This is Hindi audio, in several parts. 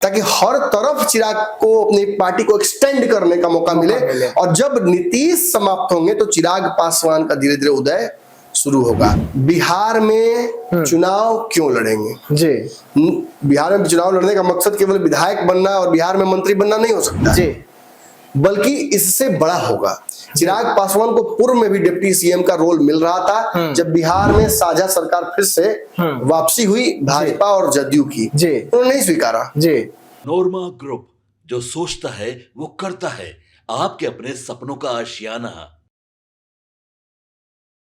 ताकि हर तरफ चिराग को अपनी पार्टी को एक्सटेंड करने का मौका मिले। और जब नीतीश समाप्त होंगे तो चिराग पासवान का धीरे धीरे उदय शुरू होगा। बिहार में चुनाव क्यों लड़ेंगे जी? बिहार में चुनाव लड़ने का मकसद केवल विधायक बनना और बिहार में मंत्री बनना नहीं हो सकता जी, बल्कि इससे बड़ा होगा। चिराग पासवान को पूर्व में भी डिप्टी सीएम का रोल मिल रहा था जब बिहार में साझा सरकार फिर से वापसी हुई भाजपा और जदयू की, उन्होंने नहीं स्वीकारा जी। नोरमा ग्रुप, जो सोचता है वो करता है, आपके अपने सपनों का आशियाना।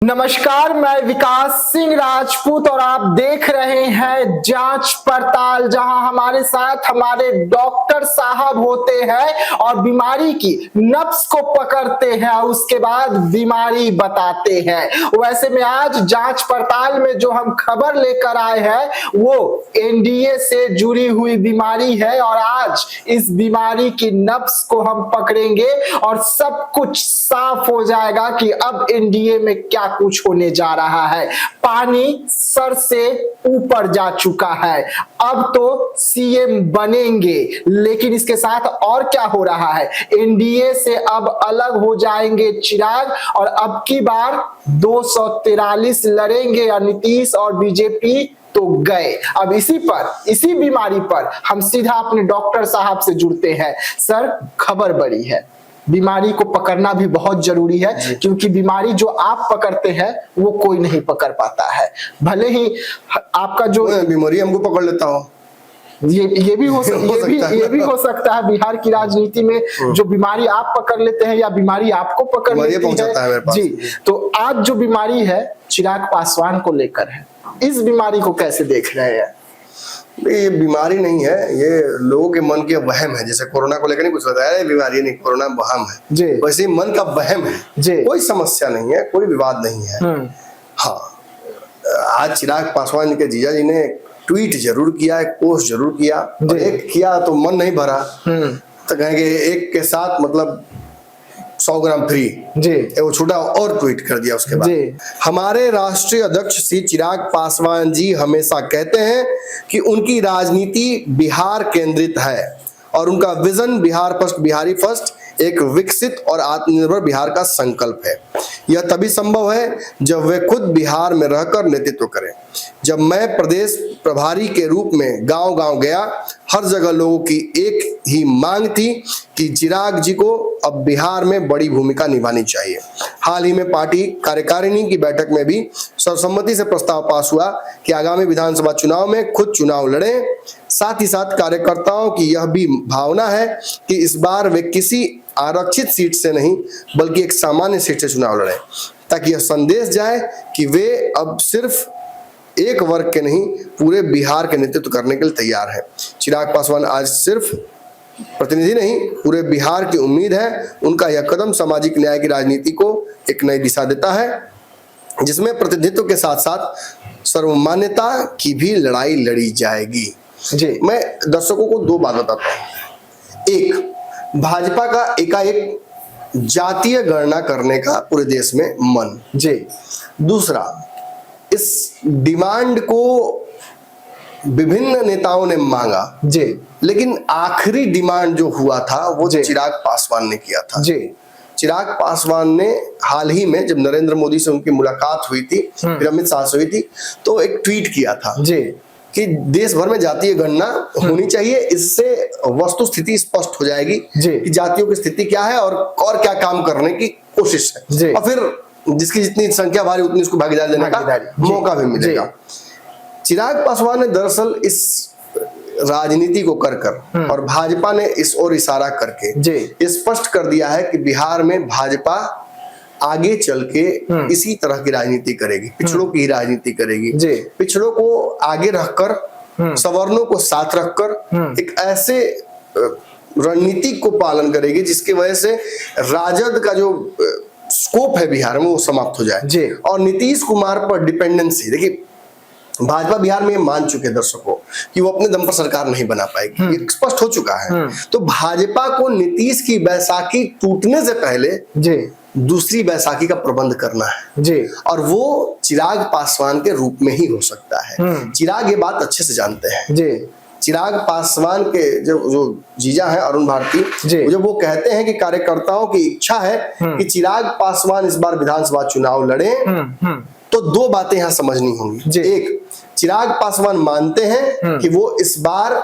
नमस्कार, मैं विकास सिंह राजपूत और आप देख रहे हैं जांच पड़ताल, जहां हमारे साथ हमारे डॉक्टर साहब होते हैं और बीमारी की नब्ज को पकड़ते हैं और उसके बाद बीमारी बताते हैं। वैसे में आज जांच पड़ताल में जो हम खबर लेकर आए हैं वो एनडीए से जुड़ी हुई बीमारी है और आज इस बीमारी की नब्ज को हम पकड़ेंगे और सब कुछ साफ हो जाएगा कि अब एनडीए में क्या कुछ होने जा रहा है। पानी सर से ऊपर जा चुका है, अब तो सीएम बनेंगे, लेकिन इसके साथ और क्या हो रहा है? एनडीए से अब अलग हो जाएंगे चिराग और अब की बार 243 लड़ेंगे और नीतीश और बीजेपी तो गए। अब इसी बीमारी पर हम सीधा अपने डॉक्टर साहब से जुड़ते हैं। सर, खबर बड़ी है, बीमारी को पकड़ना भी बहुत जरूरी है, क्योंकि बीमारी जो आप पकड़ते हैं वो कोई नहीं पकड़ पाता है। भले ही आपका जो बीमारी हमको पकड़ लेता हो, ये भी हो सकता है। बिहार की राजनीति में जो बीमारी आप पकड़ लेते हैं या बीमारी आपको पकड़ लेती है जी। तो आज जो बीमारी है चिराग पासवान को लेकर है, इस बीमारी को कैसे देख रहे हैं? ये बीमारी नहीं है, ये लोगों के मन के वहम है। जैसे कोरोना को लेकर नहीं कुछ बताया, बीमारी नहीं, कोरोना वहम है, वैसे ही मन का वहम है। कोई समस्या नहीं है, कोई विवाद नहीं है। हाँ, आज चिराग पासवान के जीजा जी ने ट्वीट जरूर किया, एक पोस्ट जरूर किया, और एक किया तो मन नहीं भरा, तो कहेंगे एक के साथ मतलब 100 ग्राम फ्री जी, वो छोटा और ट्वीट कर दिया उसके बाद। हमारे राष्ट्रीय अध्यक्ष श्री चिराग पासवान जी हमेशा कहते हैं कि उनकी राजनीति बिहार केंद्रित है और उनका vision Bihar first, Bihari first एक विकसित और आत्मनिर्भर बिहार का संकल्प है। यह तभी संभव है जब वे खुद बिहार में रहकर नेतृत्व करें। जब मैं प्रदेश प्रभारी के रूप में गांव-गांव गया, हर जगह लोगों की एक ही मांग थी कि चिराग जी को अब बिहार में बड़ी भूमिका निभानी चाहिए। हाल ही में पार्टी कार्यकारिणी की बैठक में भी सर्वसम्मति से प्रस्ताव पास हुआ कि आगामी विधानसभा चुनाव में खुद चुनाव लड़ें। साथ ही साथ कार्यकर्ताओं की यह भी भावना है कि इस बार वे किसी आरक्षित सीट से नहीं बल्कि एक सामान्य सीट से चुनाव लड़ें, ताकि यह संदेश जाए कि वे अब सिर्फ एक वर्ग के नहीं पूरे बिहार के नेतृत्व करने के लिए तैयार हैं। चिराग पासवान आज सिर्फ प्रतिनिधि नहीं, पूरे बिहार की उम्मीद है। उनका यह कदम सामाजिक न्याय की राजनीति को एक नई दिशा देता है, जिसमें प्रतिनिधित्व के साथ साथ सर्वमान्यता की भी लड़ाई लड़ी जाएगी जी। मैं दर्शकों को दो बात बताता हूँ। एक, भाजपा का एकाएक जातीय गणना करने का पूरे देश में मन जी। दूसरा, इस डिमांड को विभिन्न नेताओं ने मांगा जी, लेकिन आखिरी डिमांड जो हुआ था वो चिराग पासवान ने किया था जी। चिराग पासवान ने हाल ही में जब नरेंद्र मोदी से उनकी मुलाकात हुई थी, फिर अमित शाह से हुई थी, तो एक ट्वीट किया था जी कि देश भर में जातीय गणना होनी चाहिए। इससे वस्तु स्थिति स्पष्ट हो जाएगी कि जातियों की स्थिति क्या है और क्या काम करने की कोशिश है, और फिर जिसकी जितनी संख्या भारी उतनी उसको भागीदारी देने का मौका भी मिलेगा। चिराग पासवान ने दरअसल इस राजनीति को कर और भाजपा ने इस ओर इशारा करके स्पष्ट कर दिया है कि बिहार में भाजपा आगे चल के इसी तरह की राजनीति करेगी, पिछड़ों की राजनीति करेगी, पिछड़ों को आगे रखकर, सवर्णों को साथ रखकर एक ऐसे रणनीति को पालन करेगी जिसकी वजह से राजद का जो स्कोप है बिहार में वो समाप्त हो जाए। और नीतीश कुमार पर डिपेंडेंसी, देखिए भाजपा बिहार में मान चुके दर्शकों कि वो अपने दम पर सरकार नहीं बना पाएगी, ये स्पष्ट हो चुका है। तो भाजपा को नीतीश की बैसाखी टूटने से पहले दूसरी बैसाखी का प्रबंध करना है जी, और वो चिराग पासवान के रूप में ही हो सकता है। चिराग ये बात अच्छे से जानते हैं जी। चिराग पासवान के जो जीजा हैं अरुण भारती, जब वो कहते हैं कि कार्यकर्ताओं की इच्छा है कि चिराग पासवान इस बार विधानसभा चुनाव लड़े, तो दो बातें यहाँ समझनी होंगी। एक, चिराग पासवान मानते हैं कि वो इस बार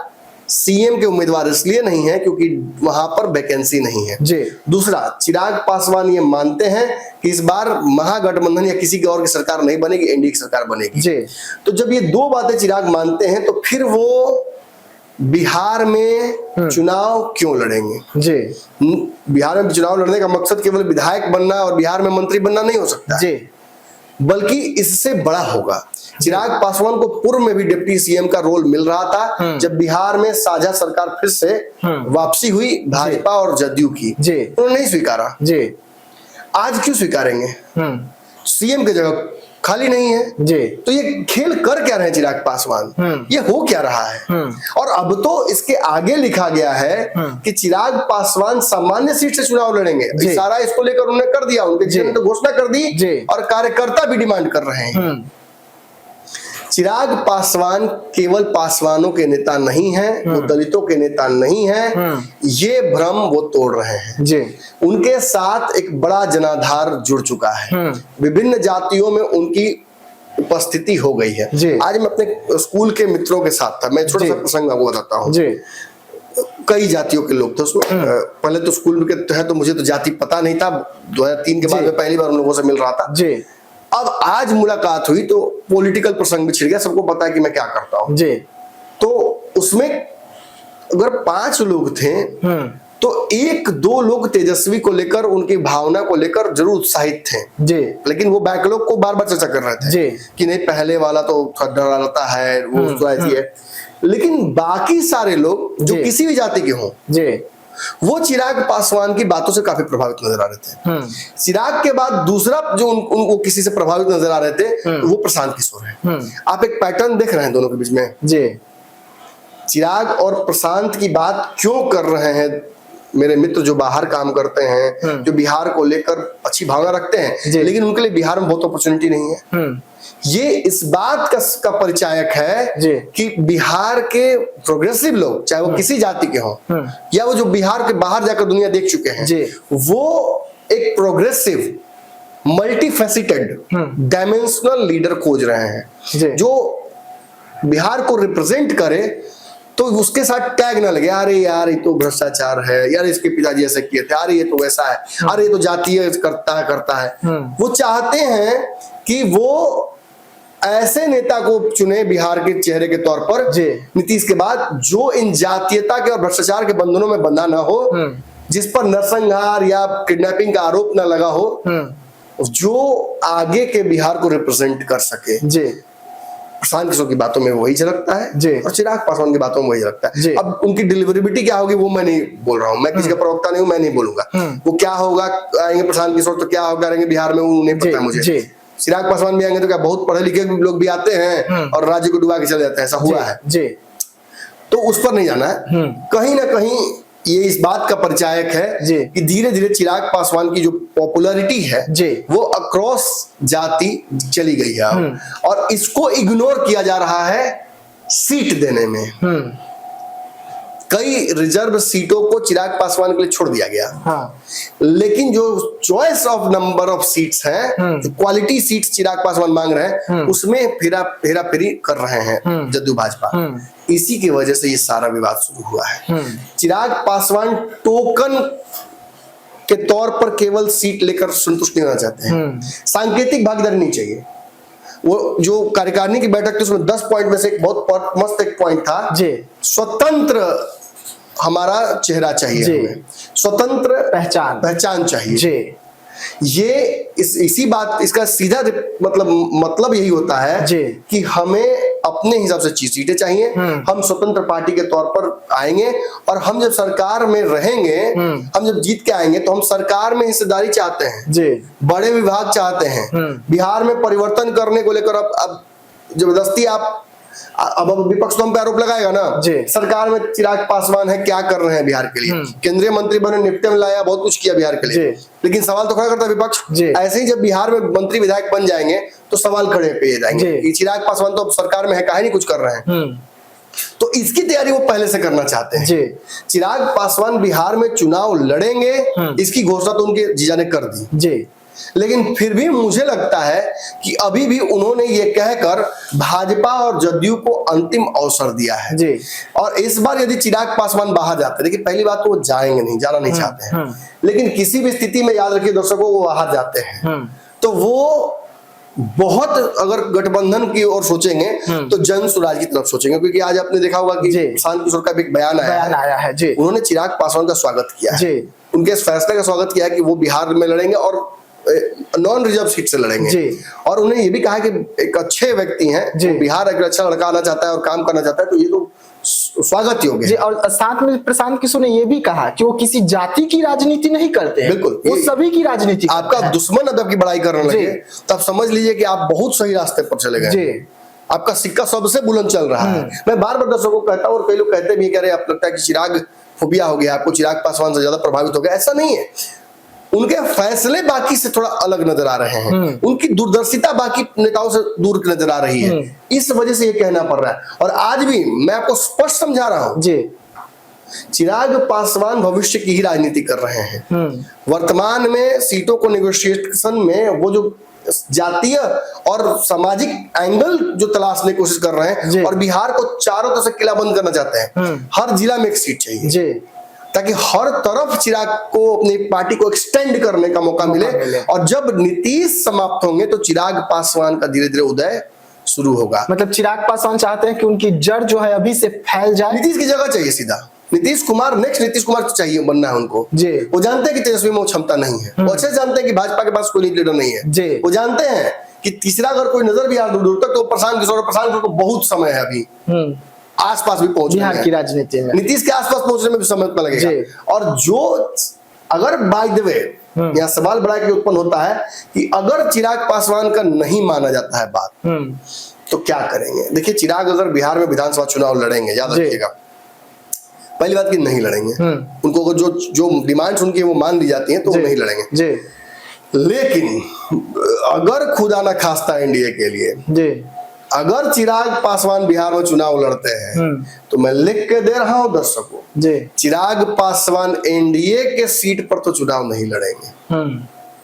सीएम के उम्मीदवार इसलिए नहीं है क्योंकि वहां पर वैकेंसी नहीं है। दूसरा, चिराग पासवान ये मानते हैं कि इस बार महागठबंधन या किसी की और की सरकार नहीं बनेगी, एनडीए की सरकार बनेगी। तो जब ये दो बातें चिराग मानते हैं तो फिर वो बिहार में चुनाव क्यों लड़ेंगे? बिहार में चुनाव लड़ने का मकसद केवल विधायक बनना और बिहार में मंत्री बनना नहीं हो सकता, बल्कि इससे बड़ा होगा। चिराग पासवान को पूर्व में भी डिप्टी सीएम का रोल मिल रहा था जब बिहार में साझा सरकार फिर से वापसी हुई भाजपा और जदयू की, उन्होंने नहीं स्वीकारा। आज क्यों स्वीकारेंगे? सीएम की जगह खाली नहीं है। तो ये खेल कर क्या रहे हैं चिराग पासवान? ये हो क्या रहा है? और अब तो इसके आगे लिखा गया है कि चिराग पासवान सामान्य सीट से चुनाव लड़ेंगे। सारा इसको लेकर उन्होंने कर दिया, उनके जीवन ने तो घोषणा कर दी और कार्यकर्ता भी डिमांड कर रहे हैं। चिराग पासवान केवल पासवानों के नेता नहीं हैं, वो दलितों के नेता नहीं हैं, ये भ्रम वो तोड़ रहे हैं। उनके साथ एक बड़ा जनाधार जुड़ चुका है, विभिन्न जातियों में उनकी उपस्थिति हो गई है। आज मैं अपने स्कूल के मित्रों के साथ था, मैं छोटा सा प्रसंग आपको बताता हूँ। कई जातियों के लोग थे उसमें। पहले तो स्कूल के है तो मुझे तो जाति पता नहीं था, 2003 के बाद में पहली बार उन लोगों से मिल रहा था। अब आज मुलाकात हुई तो पॉलिटिकल प्रसंग भी छिड़ गया, सबको पता है कि मैं क्या करता हूँ। तो उसमें अगर 5 लोग थे तो 1-2 लोग तेजस्वी को लेकर, उनकी भावना को लेकर जरूर उत्साहित थे, लेकिन वो बैकलॉग को बार बार चर्चा कर रहे थे कि नहीं पहले वाला तो डराता है, वो ऐसी है। लेकिन बाकी सारे लोग जो किसी भी जाति के हों, वो चिराग पासवान की बातों से काफी प्रभावित नजर आ रहे थे। चिराग के बाद दूसरा जो उनको किसी से प्रभावित नजर आ रहे थे वो प्रशांत किशोर है। आप एक पैटर्न देख रहे हैं दोनों के बीच में। चिराग और प्रशांत की बात क्यों कर रहे हैं मेरे मित्र जो बाहर काम करते हैं, जो बिहार को लेकर अच्छी भावना रखते हैं, लेकिन उनके लिए बिहार में बहुत अपॉर्चुनिटी नहीं है। ये इस बात का परिचायक है कि बिहार के प्रोग्रेसिव लोग, चाहे वो किसी जाति के हों या वो जो बिहार के बाहर जाकर दुनिया देख चुके हैं, वो एक प्रोग्रेसिव मल्टीफेसिटेड डायमेंशनल लीडर खोज रहे हैं जो बिहार को रिप्रेजेंट करे। तो उसके साथ टैग ना लगे, अरे यार ये तो भ्रष्टाचार है, यार इसके पिताजी ऐसे किए थे, अरे ये तो वैसा है, अरे ये तो जातीय करता है। वो चाहते हैं कि वो ऐसे नेता को चुने बिहार के चेहरे के तौर पर नीतीश के बाद, जो इन जातीयता के और भ्रष्टाचार के बंधनों में बंधा ना हो, जिस पर नरसंहार या किडनैपिंग का आरोप ना लगा हो, जो आगे के बिहार को रिप्रेजेंट कर सके। प्रशांत किशोर की बातों में वही झलकता है और चिराग पासवान की बातों में वही झलकता है। अब उनकी डिलीवरेबिलिटी क्या होगी वो मैं नहीं बोल रहा हूँ, मैं किसी का प्रवक्ता नहीं हूँ, मैं नहीं बोलूंगा। वो क्या होगा, आएंगे प्रशांत किशोर तो क्या होगा, आएंगे बिहार में, वो नहीं पता मुझे। चिराग पासवान भी आएंगे तो क्या बहुत पढ़े लिखे लोग भी आते हैं और राज्य को डुबा के चले जाते हैं, ऐसा हुआ है। तो उस पर नहीं जाना है। कहीं ना कहीं ये इस बात का परिचायक है कि धीरे धीरे चिराग पासवान की जो पॉपुलैरिटी है वो अक्रॉस जाति चली गई है और इसको इग्नोर किया जा रहा है सीट देने में। कई रिजर्व सीटों को चिराग पासवान के लिए छोड़ दिया गया, लेकिन जो choice of number of seats हैं, जो क्वालिटी सीट्स चिराग पासवान मांग रहे हैं, उसमें हेरा फेरी कर रहे हैं जदयू भाजपा। इसी की वजह से ये सारा विवाद शुरू हुआ है। चिराग पासवान टोकन के तौर पर केवल सीट लेकर संतुष्ट नहीं होना चाहते हैं, सांकेतिक भागीदारी नहीं चाहिए। वो जो कार्यकारिणी की बैठक थी उसमें 10 पॉइंट में से एक बहुत मस्त एक पॉइंट था, स्वतंत्र हमारा चेहरा चाहिए, हमें स्वतंत्र पहचान चाहिए। ये इसी बात, इसका सीधा मतलब यही होता है कि हमें अपने हिसाब से सीटें चाहिए, हम स्वतंत्र पार्टी के तौर पर आएंगे और हम जब सरकार में रहेंगे, हम जब जीत के आएंगे तो हम सरकार में हिस्सेदारी चाहते हैं, बड़े विभाग चाहते हैं, बिहार में परिवर्तन करने को लेकर अब जबरदस्ती अब विपक्ष तो हम पे आरोप लगाएगा ना, सरकार में चिराग पासवान है, क्या कर रहे हैं बिहार के लिए, केंद्रीय मंत्री बने, निफ्टे में लाया, बहुत कुछ किया बिहार के लिए, लेकिन सवाल तो खड़ा करता है विपक्ष। ऐसे ही जब बिहार में मंत्री विधायक बन जाएंगे तो सवाल खड़े किए जाएंगे कि चिराग पासवान तो अब सरकार में है, काहे नहीं कुछ कर रहे हैं। तो इसकी तैयारी वो पहले से करना चाहते हैं। जी। चिराग पासवान बिहार में चुनाव लड़ेंगे, इसकी घोषणा तो उनके जीजा ने कर दी जी। लेकिन फिर भी मुझे लगता है कि अभी भी उन्होंने ये कहकर भाजपा और जदयू को अंतिम अवसर दिया है जी। और इस बार यदि चिराग पासवान बाहर जाते, देखिए पहली बात तो वो जाएंगे नहीं, जाना नहीं चाहते हैं, लेकिन किसी भी स्थिति में याद रखिए दर्शकों, वो बाहर जाते हैं तो वो बहुत, अगर गठबंधन की ओर सोचेंगे तो जन स्वराज की तरफ सोचेंगे, क्योंकि आज आपने देखा होगा कि प्रशांत किशोर का भी एक बयान आया है जी। उन्होंने चिराग पासवान का स्वागत किया है, उनके इस फैसले का स्वागत किया है कि वो बिहार में लड़ेंगे और नॉन रिजर्व सीट से लड़ेंगे जी। और उन्हें ये भी कहा कि एक अच्छे व्यक्ति हैं, बिहार अगर अच्छा लड़का आना चाहता है और काम करना चाहता है तो ये तो स्वागत योग्य है। और साथ में प्रशांत किशोर ने ये भी कहा कि वो किसी जाति की राजनीति नहीं करते हैं, बिल्कुल वो सभी की राजनीति। आपका दुश्मन अदब की बड़ाई करने लगे तब समझ लीजिए कि आप बहुत सही रास्ते पर चले गए, आपका सिक्का सबसे बुलंद चल रहा है। मैं बार बार दर्शकों को कहता हूँ और कई लोग कहते भी कह रहे आप लगता है कि चिराग फोबिया हो गया, आपको चिराग पासवान से ज्यादा प्रभावित हो गया, ऐसा नहीं है। उनके फैसले बाकी से थोड़ा अलग नजर आ रहे हैं, उनकी दूरदर्शिता बाकी नेताओं से दूर नजर आ रही है, इस वजह से ये कहना पड़ रहा है। और आज भी मैं आपको स्पष्ट समझा रहा हूं जी, चिराग पासवान भविष्य की ही राजनीति कर रहे हैं। वर्तमान में सीटों को नेगोशिएशन में वो जो जातीय और सामाजिक एंगल जो तलाशने की कोशिश कर रहे हैं और बिहार को चारों तरफ से किलाबंद करना चाहते हैं, हर जिला में एक सीट चाहिए जी, ताकि हर तरफ चिराग को अपनी पार्टी को एक्सटेंड करने का मौका मिले। और जब नीतीश समाप्त होंगे तो चिराग पासवान का धीरे धीरे उदय शुरू होगा। मतलब चिराग पासवान चाहते हैं कि उनकी जड़ जो है अभी से फैल जाए, नीतीश की जगह चाहिए सीधा, नीतीश कुमार नेक्स्ट नीतीश कुमार चाहिए बनना है उनको जी। वो जानते हैं कि तेजस्वी में वो क्षमता नहीं है, वो अच्छे जानते हैं कि भाजपा के पास कोई लीडर नहीं है जी। वो जानते हैं कि तीसरा अगर कोई नजर भी आ दूर तक तो प्रशांत किशोर को बहुत समय है अभी आसपास भी पहुंचने बिहार की राजनीति में, नीतीश के आसपास पहुंचने में भी समय लगेगा। और जो अगर बाय द वे यहाँ सवाल बड़ा कि उत्पन्न होता है कि अगर चिराग पासवान का नहीं माना जाता है बात तो क्या करेंगे। देखिए चिराग अगर बिहार में विधानसभा चुनाव लड़ेंगे, याद रखिएगा पहली बात कि नहीं लड़ेंगे, उनको अगर जो डिमांड्स उनकी वो मान ली जाती हैं तो वो नहीं लड़ेंगे। लेकिन अगर खुदा ना खास्ता एनडीए के लिए अगर चिराग पासवान बिहार में चुनाव लड़ते हैं तो मैं लिख के दे रहा हूं दर्शकों, चिराग पासवान एनडीए के सीट पर तो चुनाव नहीं लड़ेंगे।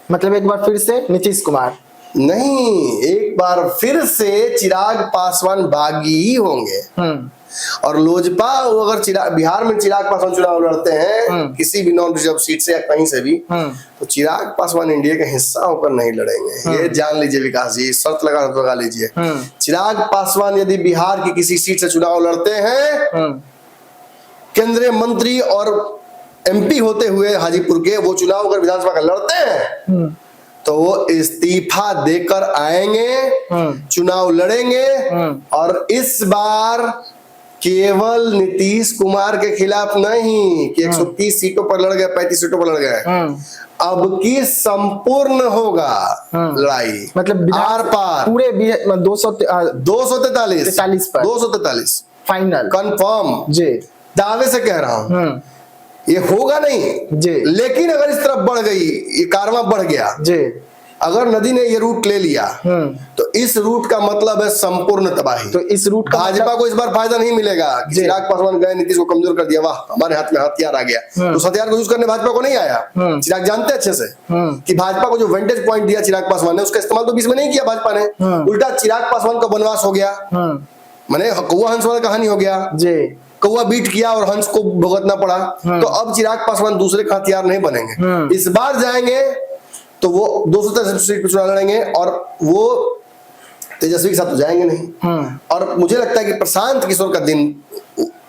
मतलब एक बार फिर से नीतीश कुमार नहीं, एक बार फिर से चिराग पासवान बागी ही होंगे। और लोजपा अगर बिहार में चिराग पासवान चुनाव लड़ते हैं किसी भी नॉन रिजर्व सीट से या कहीं से भी तो चिराग पासवान एनडीए का हिस्सा होकर नहीं लड़ेंगे। ये जान लीजिए विकास जी, शर्त लगा लीजिए। चिराग पासवान यदि बिहार की किसी सीट से चुनाव लड़ते हैं, केंद्रीय मंत्री और एमपी होते हुए हाजीपुर के वो चुनाव अगर विधानसभा का लड़ते हैं तो वो इस्तीफा देकर आएंगे, चुनाव लड़ेंगे और इस बार केवल नीतीश कुमार के खिलाफ नहीं कि 130 सीटों पर लड़ गए, 35 सीटों पर लड़ गए, अब की संपूर्ण होगा लड़ाई, मतलब आर पार पूरे 243 फाइनल कंफर्म जी, दावे से कह रहा हूं ये होगा नहीं जी। लेकिन अगर इस तरफ बढ़ गई, ये कारवां बढ़ गया जी, अगर नदी ने ये रूट ले लिया तो इस रूट का मतलब है संपूर्ण तबाही। तो इस रूट का भाजपा को इस बार फायदा नहीं मिलेगा। चिराग पासवान गए, नीतीश को कमजोर कर दिया, वाह हमारे हाथ में हथियार आ गया, तो उस हथियार को यूज करने भाजपा को नहीं आया। चिराग जानते अच्छे से कि भाजपा को जो वेंटेज पॉइंट दिया चिराग पासवान ने उसका इस्तेमाल तो बीच में नहीं किया भाजपा ने, उल्टा चिराग पासवान का बनवास हो गया, माने कौआ हंस वाला कहानी हो गया जी, कौआ बीट किया और हंस को भुगतना पड़ा। तो अब चिराग पासवान दूसरे का हथियार नहीं बनेंगे, इस बार जाएंगे तो वो 230 सीट पर चुनाव लड़ेंगे और वो तेजस्वी के साथ तो जाएंगे नहीं। और मुझे लगता है कि प्रशांत किशोर का दिन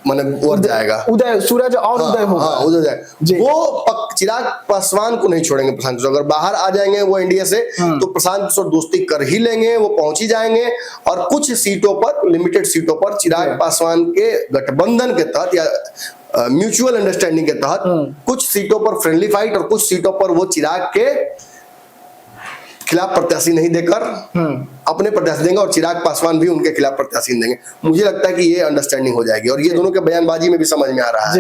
माने उड़ जाएगा, उदय सूरज और उदय होगा, उदय जाएगा। वो चिराग पासवान को नहीं छोड़ेंगे प्रशांत किशोर, अगर बाहर आ जाएंगे वो एनडीए से तो प्रशांत किशोर दोस्ती कर ही लेंगे, वो पहुंच ही जाएंगे और कुछ सीटों पर, लिमिटेड सीटों पर चिराग पासवान के गठबंधन के तहत या म्यूचुअल अंडरस्टैंडिंग के तहत कुछ सीटों पर फ्रेंडली फाइट और कुछ सीटों पर वो चिराग के खिलाफ प्रत्याशी नहीं देकर अपने प्रत्याशी देंगे और चिराग पासवान भी उनके खिलाफ प्रत्याशी देंगे। मुझे लगता है कि ये अंडरस्टैंडिंग हो जाएगी और ये दोनों के बयानबाजी में भी समझ में आ रहा है,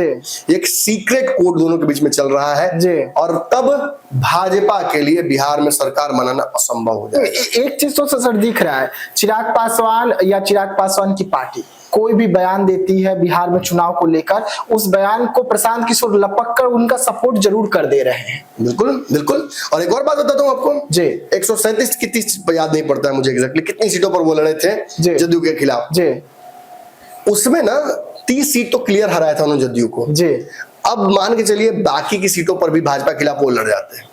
एक सीक्रेट कोड दोनों के बीच में चल रहा है और तब भाजपा के लिए बिहार में सरकार बनाना असंभव हो जाएगा। एक चीज तो सर दिख रहा है, चिराग पासवान या चिराग पासवान की पार्टी कोई भी बयान देती है बिहार में चुनाव को लेकर, उस बयान को प्रशांत किशोर लपक कर उनका सपोर्ट जरूर कर दे रहे हैं। बिल्कुल बिल्कुल। और एक और बात बताता हूँ आपको जी, 137 कितनी याद नहीं पड़ता है मुझे एग्जैक्टली कितनी सीटों पर वो लड़े थे जदयू के खिलाफ जी। उसमें ना 30 सीट तो क्लियर हराया था उन्होंने जदयू को जी। अब मान के चलिए बाकी की सीटों पर भी भाजपा के खिलाफ वो लड़ जाते हैं।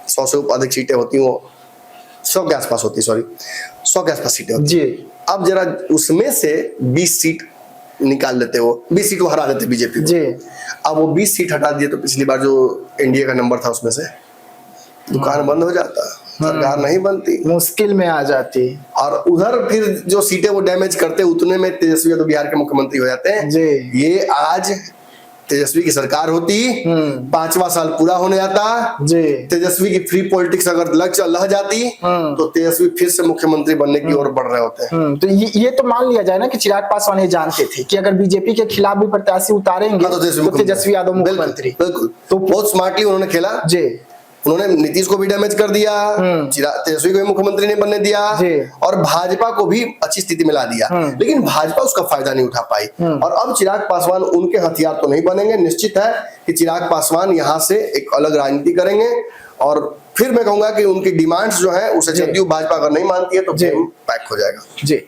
100 से अधिक सीटें होती, वो 100 के आसपास होती, सॉरी 100 के आसपास सीटें होती जी। अब जरा उसमें से 20 सीट निकाल लेते, वो 20 सीट को हरा देते बीजेपी जी। अब वो 20 सीट हटा दिए तो पिछली बार जो एनडीए का नंबर था उसमें से दुकान बंद हो जाता, सरकार नहीं बनती, मुश्किल में आ जाती। और उधर फिर जो सीटें वो डैमेज करते उतने में तेजस्वी यादव बिहार के मुख्यमंत्री हो जाते हैं जी। ये आज तेजस्वी की सरकार होती, 5वां साल पूरा होने आता जी, तेजस्वी की फ्री पॉलिटिक्स अगर लग जाती तो तेजस्वी फिर से मुख्यमंत्री बनने की ओर बढ़ रहे होते हैं। तो ये तो मान लिया जाए ना कि चिराग पासवान ये जानते थे कि अगर बीजेपी के खिलाफ भी प्रत्याशी उतारेंगे तो तेजस्वी यादव मुख्यमंत्री। बिल्कुल, तो बहुत स्मार्टली उन्होंने खेला जी। उन्होंने नीतीश को भी डैमेज कर दिया, तेजस्वी को भी मुख्यमंत्री नहीं बनने दिया और भाजपा को भी अच्छी स्थिति में ला दिया, लेकिन भाजपा उसका फायदा नहीं उठा पाई। और अब चिराग पासवान उनके हथियार तो नहीं बनेंगे, निश्चित है कि चिराग पासवान यहाँ से एक अलग राजनीति करेंगे। और फिर मैं कहूंगा कि उनकी डिमांड्स जो है उसे जदयू भाजपा अगर नहीं मानती है तो पैक हो जाएगा जी।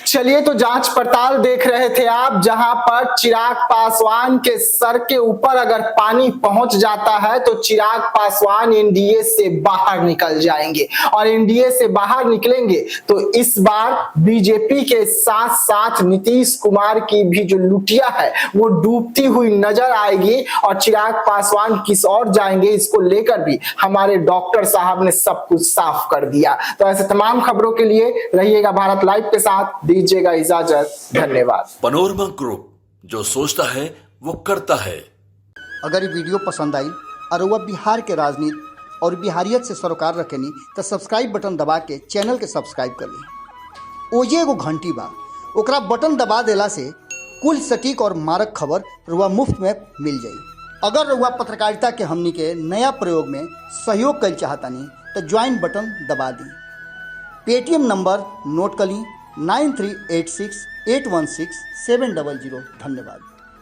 चलिए, तो जांच पड़ताल देख रहे थे आप, जहां पर चिराग पासवान के सर के ऊपर अगर पानी पहुंच जाता है तो चिराग पासवान एनडीए से बाहर निकल जाएंगे, और एनडीए से बाहर निकलेंगे तो इस बार बीजेपी के साथ साथ नीतीश कुमार की भी जो लुटिया है वो डूबती हुई नजर आएगी, और चिराग पासवान किस ओर जाएंगे इसको लेकर भी हमारे डॉक्टर साहब ने सब कुछ साफ कर दिया। तो ऐसे तमाम खबरों के लिए रहिएगा भारत लाइव के साथ, दीजिएगा इजाजत, धन्यवाद। पनोरमा ग्रुप, जो सोचता है वो करता है। अगर ये वीडियो पसंद आई और वह बिहार के राजनीति और बिहारियत से सरोकार रखेनी तो सब्सक्राइब बटन दबा के चैनल के सब्सक्राइब कर ली। ओजे एगो घंटी बा, ओकरा बटन दबा देला से कुल सटीक और मारक खबर रुआ मुफ्त में मिल जाई। अगर रुआ पत्रकारिता के हमनी के नया प्रयोग में सहयोग कर चाहतानी तो ज्वाइन बटन दबा दी। पेटीएम नंबर नोट कर ली 9386816700। धन्यवाद।